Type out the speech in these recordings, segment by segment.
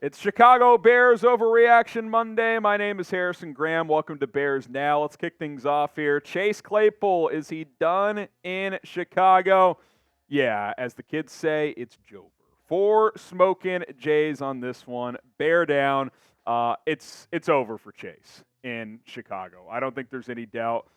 It's Chicago Bears Overreaction Monday. My name is Harrison Graham. Welcome to Bears Now. Let's kick things off here. Chase Claypool, is he done in Chicago? Yeah, as the kids say, it's Jover. 4 smoking Jays on this one. Bear down. It's over for Chase in Chicago. I don't think there's any doubt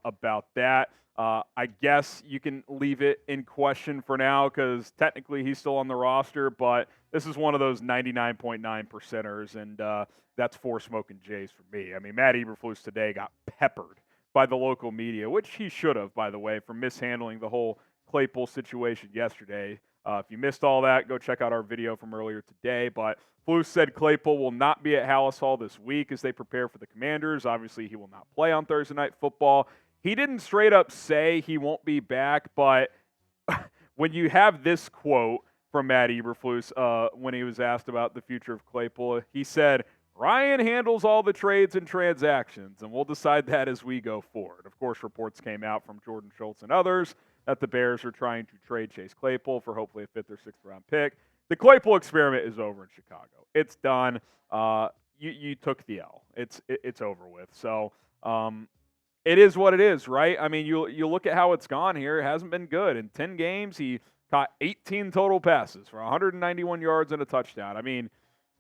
about that. I guess you can leave it in question for now because technically he's still on the roster, but this is one of those 99.9 percenters, and that's 4 smoking Jays for me. I mean, Matt Eberflus today got peppered by the local media, which he should have, by the way, for mishandling the whole Claypool situation yesterday. If you missed all that, go check out our video from earlier today. But Flus said Claypool will not be at Halas Hall this week as they prepare for the Commanders. Obviously, he will not play on Thursday Night Football. He didn't straight up say he won't be back, but when you have this quote from Matt Eberflus when he was asked about the future of Claypool, he said, "Ryan handles all the trades and transactions, and we'll decide that as we go forward." Of course, reports came out from Jordan Schultz and others that the Bears are trying to trade Chase Claypool for hopefully a 5th or 6th round pick. The Claypool experiment is over in Chicago. It's done. You took the L. It's over with. So it is what it is, right? I mean, you look at how it's gone here. It hasn't been good. In 10 games, he caught 18 total passes for 191 yards and a touchdown. I mean,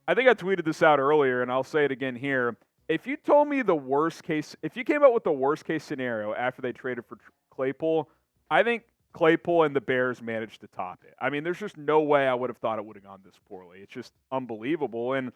I think I tweeted this out earlier, and I'll say it again here. If you told me if you came up with the worst case scenario after they traded for Claypool, I think Claypool and the Bears managed to top it. I mean, there's just no way I would have thought it would have gone this poorly. It's just unbelievable. And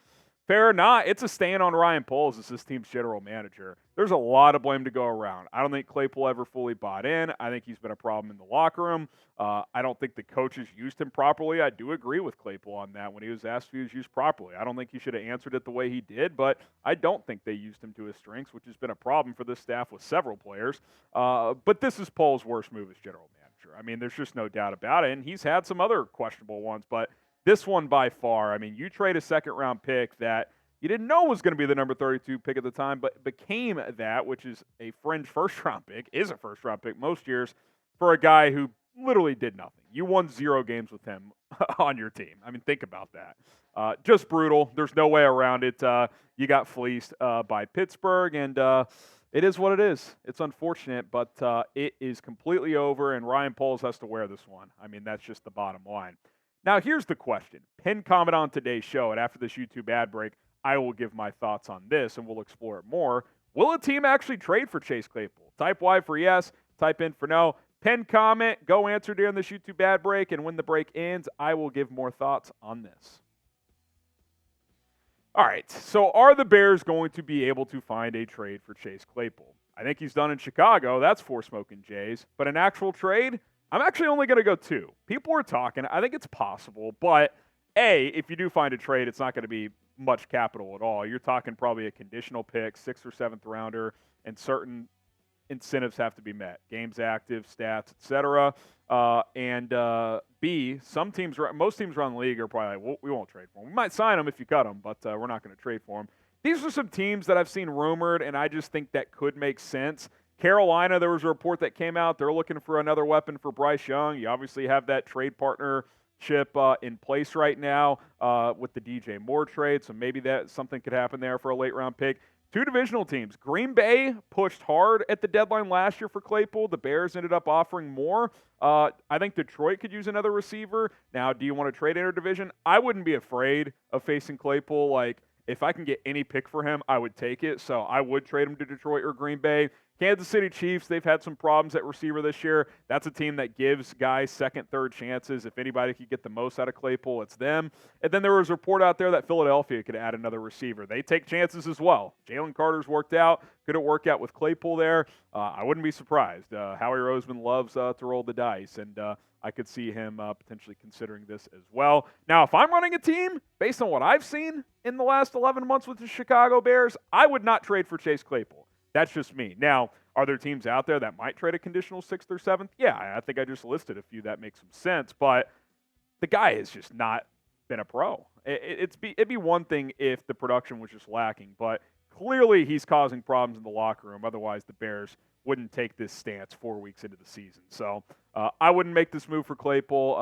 fair or not, it's a stain on Ryan Poles as this team's general manager. There's a lot of blame to go around. I don't think Claypool ever fully bought in. I think he's been a problem in the locker room. I don't think the coaches used him properly. I do agree with Claypool on that when he was asked if he was used properly. I don't think he should have answered it the way he did, but I don't think they used him to his strengths, which has been a problem for this staff with several players. But this is Poles' worst move as general manager. I mean, there's just no doubt about it, and he's had some other questionable ones, but this one by far, I mean, you trade a second-round pick that you didn't know was going to be the number 32 pick at the time, but became that, which is a fringe first-round pick, is a first-round pick most years, for a guy who literally did nothing. You won 0 games with him on your team. I mean, think about that. Just brutal. There's no way around it. You got fleeced by Pittsburgh, and it is what it is. It's unfortunate, but it is completely over, and Ryan Poles has to wear this one. I mean, that's just the bottom line. Now, here's the question. Pin comment on today's show, and after this YouTube ad break, I will give my thoughts on this, and we'll explore it more. Will a team actually trade for Chase Claypool? Type Y for yes, type in for no. Pin comment, go answer during this YouTube ad break, and when the break ends, I will give more thoughts on this. All right, so are the Bears going to be able to find a trade for Chase Claypool? I think he's done in Chicago. That's 4 smoking Jays. But an actual trade? I'm actually only going to go 2. People are talking. I think it's possible. But, A, if you do find a trade, it's not going to be much capital at all. You're talking probably a conditional pick, 6th or 7th rounder, and certain incentives have to be met. Games active, stats, etc. And B, most teams around the league are probably like, well, we won't trade for him. We might sign him if you cut him, but we're not going to trade for him. These are some teams that I've seen rumored, and I just think that could make sense. Carolina, there was a report that came out. They're looking for another weapon for Bryce Young. You obviously have that trade partnership in place right now with the DJ Moore trade, so maybe that something could happen there for a late-round pick. 2 divisional teams. Green Bay pushed hard at the deadline last year for Claypool. The Bears ended up offering more. I think Detroit could use another receiver. Now, do you want to trade interdivision? I wouldn't be afraid of facing Claypool. Like, if I can get any pick for him, I would take it. So I would trade him to Detroit or Green Bay. Kansas City Chiefs, they've had some problems at receiver this year. That's a team that gives guys second, third chances. If anybody could get the most out of Claypool, it's them. And then there was a report out there that Philadelphia could add another receiver. They take chances as well. Jalen Carter's worked out. Could it work out with Claypool there? I wouldn't be surprised. Howie Roseman loves to roll the dice, and I could see him potentially considering this as well. Now, if I'm running a team, based on what I've seen in the last 11 months with the Chicago Bears, I would not trade for Chase Claypool. That's just me. Now, are there teams out there that might trade a conditional 6th or 7th? Yeah, I think I just listed a few that make some sense, but the guy has just not been a pro. It'd be one thing if the production was just lacking, but clearly he's causing problems in the locker room. Otherwise, the Bears wouldn't take this stance 4 weeks into the season. So I wouldn't make this move for Claypool.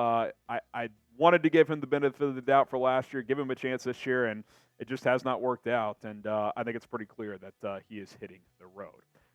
I wanted to give him the benefit of the doubt for last year, give him a chance this year, and it just has not worked out. And I think it's pretty clear that he is hitting the road.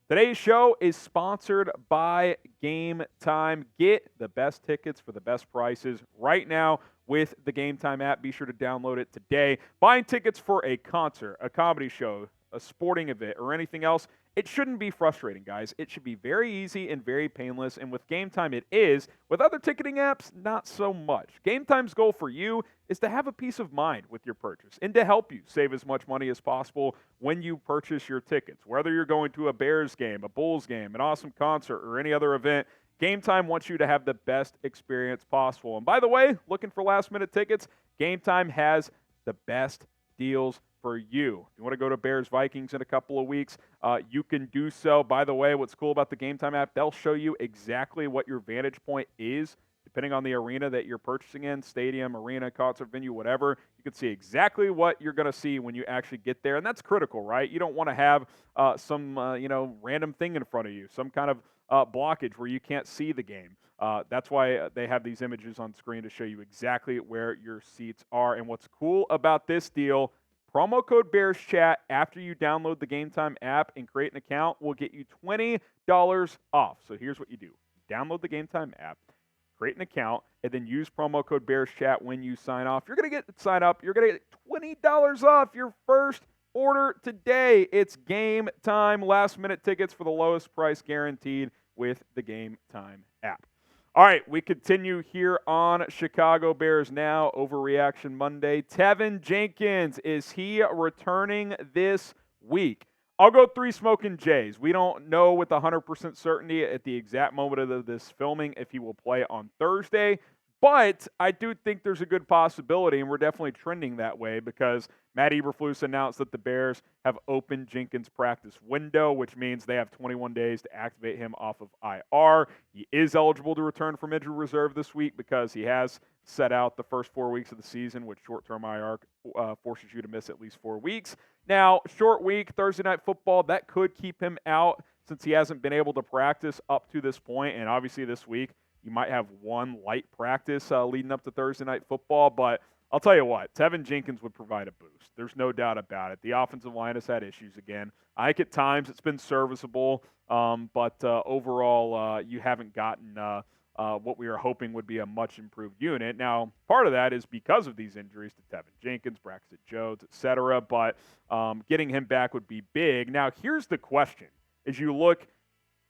Today's show is sponsored by Game Time. Get the best tickets for the best prices right now with the Game Time app. Be sure to download it today. Buying tickets for a concert, a comedy show, a sporting event, or anything else, it shouldn't be frustrating, guys. It should be very easy and very painless, and with Game Time it is. With other ticketing apps, not so much. Game Time's goal for you is to have a peace of mind with your purchase and to help you save as much money as possible when you purchase your tickets. Whether you're going to a Bears game, a Bulls game, an awesome concert, or any other event, Game Time wants you to have the best experience possible. And by the way, looking for last-minute tickets, Game Time has the best deals for you. If you want to go to Bears-Vikings in a couple of weeks, you can do so. By the way, what's cool about the Game Time app, they'll show you exactly what your vantage point is, depending on the arena that you're purchasing in, stadium, arena, concert venue, whatever. You can see exactly what you're going to see when you actually get there, and that's critical, right? You don't want to have some random thing in front of you, some kind of blockage where you can't see the game. That's why they have these images on screen to show you exactly where your seats are. And what's cool about this deal, promo code BearsChat after you download the Game Time app and create an account will get you $20 off. So here's what you do. Download the Game Time app, create an account, and then use promo code BearsChat when you sign off. You're going to sign up. You're going to get $20 off your first order today. It's Game Time. Last-minute tickets for the lowest price guaranteed with the Game Time app. All right, we continue here on Chicago Bears Now, Overreaction Monday. Teven Jenkins, is he returning this week? I'll go 3 smoking Jays. We don't know with 100% certainty at the exact moment of this filming if he will play on Thursday, but I do think there's a good possibility, and we're definitely trending that way because Matt Eberflus announced that the Bears have opened Jenkins' practice window, which means they have 21 days to activate him off of IR. He is eligible to return from injury reserve this week because he has set out the first 4 weeks of the season, which short-term IR forces you to miss at least 4 weeks. Now, short week, Thursday Night Football, that could keep him out since he hasn't been able to practice up to this point, and obviously this week, you might have one light practice leading up to Thursday Night Football, but I'll tell you what, Tevin Jenkins would provide a boost. There's no doubt about it. The offensive line has had issues again. I think at times it's been serviceable, but overall you haven't gotten what we were hoping would be a much improved unit. Now, part of that is because of these injuries to Tevin Jenkins, Braxton Jones, etc., but getting him back would be big. Now, here's the question. As you look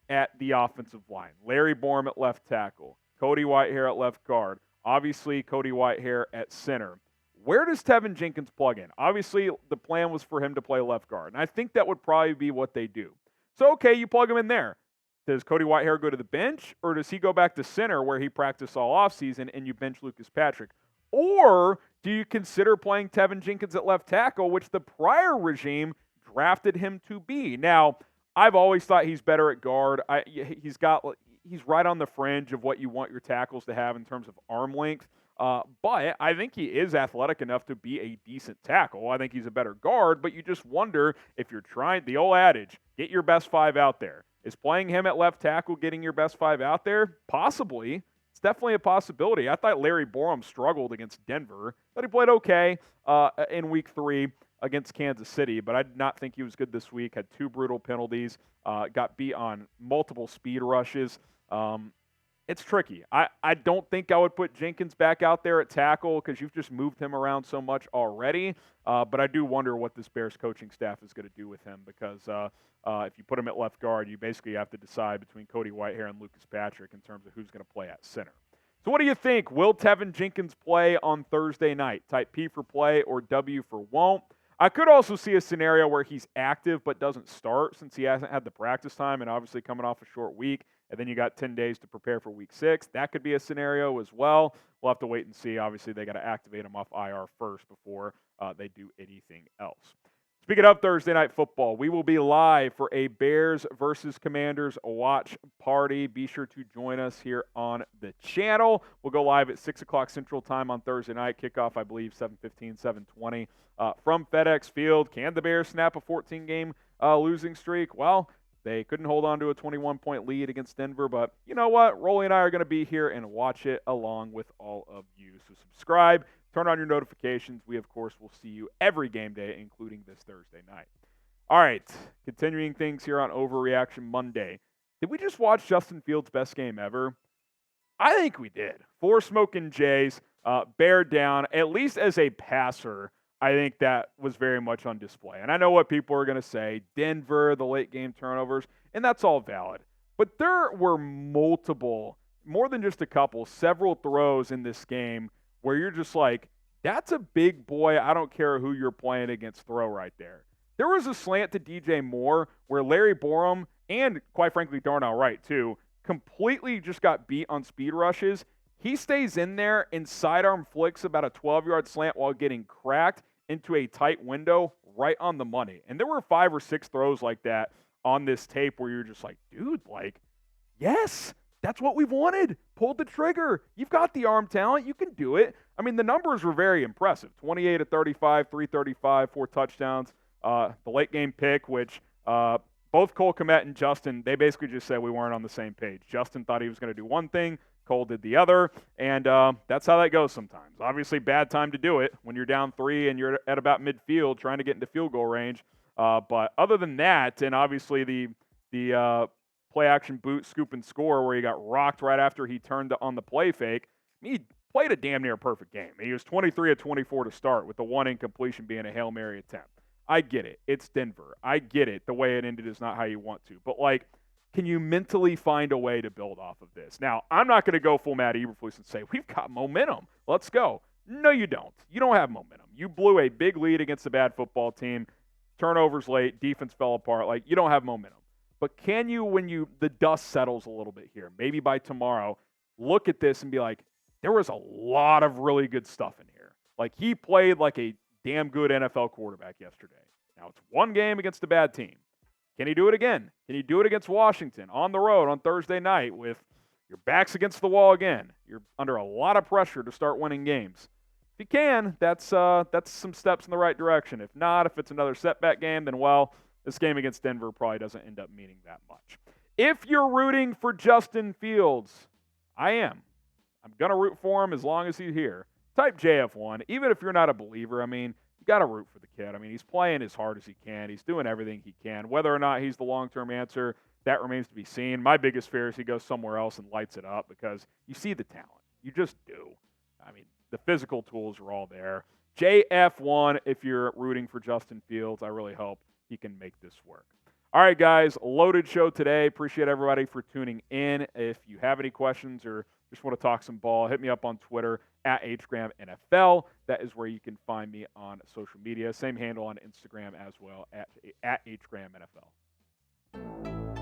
at the offensive line, Larry Borom at left tackle, Cody Whitehair at left guard, obviously Cody Whitehair at center. Where does Tevin Jenkins plug in? Obviously, the plan was for him to play left guard, and I think that would probably be what they do. So, okay, you plug him in there. Does Cody Whitehair go to the bench, or does he go back to center where he practiced all offseason and you bench Lucas Patrick? Or do you consider playing Tevin Jenkins at left tackle, which the prior regime drafted him to be? Now, I've always thought he's better at guard. He's right on the fringe of what you want your tackles to have in terms of arm length. But I think he is athletic enough to be a decent tackle. I think he's a better guard, but you just wonder if you're trying, the old adage, get your best 5 out there. Is playing him at left tackle getting your best 5 out there? Possibly. It's definitely a possibility. I thought Larry Borom struggled against Denver, but he played okay in week 3 against Kansas City, but I did not think he was good this week. Had 2 brutal penalties, got beat on multiple speed rushes. It's tricky. I don't think I would put Jenkins back out there at tackle because you've just moved him around so much already, but I do wonder what this Bears coaching staff is going to do with him because if you put him at left guard, you basically have to decide between Cody Whitehair and Lucas Patrick in terms of who's going to play at center. So what do you think? Will Tevin Jenkins play on Thursday night? Type P for play or W for won't. I could also see a scenario where he's active but doesn't start since he hasn't had the practice time and obviously coming off a short week, and then you got 10 days to prepare for week 6. That could be a scenario as well. We'll have to wait and see. Obviously, they got to activate him off IR first before they do anything else. Speaking of Thursday Night Football, we will be live for a Bears versus Commanders watch party. Be sure to join us here on the channel. We'll go live at 6 o'clock Central Time on Thursday night. Kickoff, I believe, 7:15, 7:20 from FedEx Field. Can the Bears snap a 14-game losing streak? Well, They couldn't hold on to a 21-point lead against Denver, but you know what? Rolly and I are going to be here and watch it along with all of you. So subscribe, turn on your notifications. We, of course, will see you every game day, including this Thursday night. All right, continuing things here on Overreaction Monday. Did we just watch Justin Fields' best game ever? I think we did. 4 smoking Jays, bear down, at least as a passer. I think that was very much on display. And I know what people are going to say, Denver, the late game turnovers, and that's all valid. But there were multiple, more than just a couple, several throws in this game where you're just like, that's a big boy, I don't care who you're playing against throw right there. There was a slant to DJ Moore where Larry Borum and, quite frankly, Darnell Wright, too, completely just got beat on speed rushes. He stays in there and sidearm flicks about a 12-yard slant while getting cracked into a tight window right on the money. And there were 5 or 6 throws like that on this tape where you're just like, dude, like, yes, that's what we've wanted. Pull the trigger. You've got the arm talent. You can do it. I mean, the numbers were very impressive. 28 of 35, 335, 4 touchdowns. The late game pick, which both Cole Kmet and Justin, they basically just said we weren't on the same page. Justin thought he was going to do one thing. Cole did the other, and that's how that goes sometimes. Obviously, bad time to do it when you're down 3 and you're at about midfield trying to get into field goal range. But other than that, and obviously the play-action boot, scoop, and score where he got rocked right after he turned on the play fake, he played a damn near perfect game. He was 23 of 24 to start with the 1 incompletion being a Hail Mary attempt. I get it. It's Denver. I get it. The way it ended is not how you want to. But, like, can you mentally find a way to build off of this? Now, I'm not going to go full Matt Eberflus and say, we've got momentum. Let's go. No, you don't. You don't have momentum. You blew a big lead against a bad football team. Turnovers late. Defense fell apart. Like, you don't have momentum. But can you, when the dust settles a little bit here, maybe by tomorrow, look at this and be like, there was a lot of really good stuff in here. Like, he played like a damn good NFL quarterback yesterday. Now, it's one game against a bad team. Can he do it again? Can he do it against Washington on the road on Thursday night with your backs against the wall again? You're under a lot of pressure to start winning games. If you can, that's some steps in the right direction. If not, if it's another setback game, then, well, this game against Denver probably doesn't end up meaning that much. If you're rooting for Justin Fields, I am. I'm going to root for him as long as he's here. Type JF1. Even if you're not a believer, I mean, you got to root for the kid. I mean, he's playing as hard as he can. He's doing everything he can. Whether or not he's the long-term answer, that remains to be seen. My biggest fear is he goes somewhere else and lights it up because you see the talent. You just do. I mean, the physical tools are all there. JF1 if you're rooting for Justin Fields. I really hope he can make this work. All right, guys, loaded show today. Appreciate everybody for tuning in. If you have any questions or just want to talk some ball, hit me up on Twitter at HGramNFL. That is where you can find me on social media. Same handle on Instagram as well, at HGramNFL.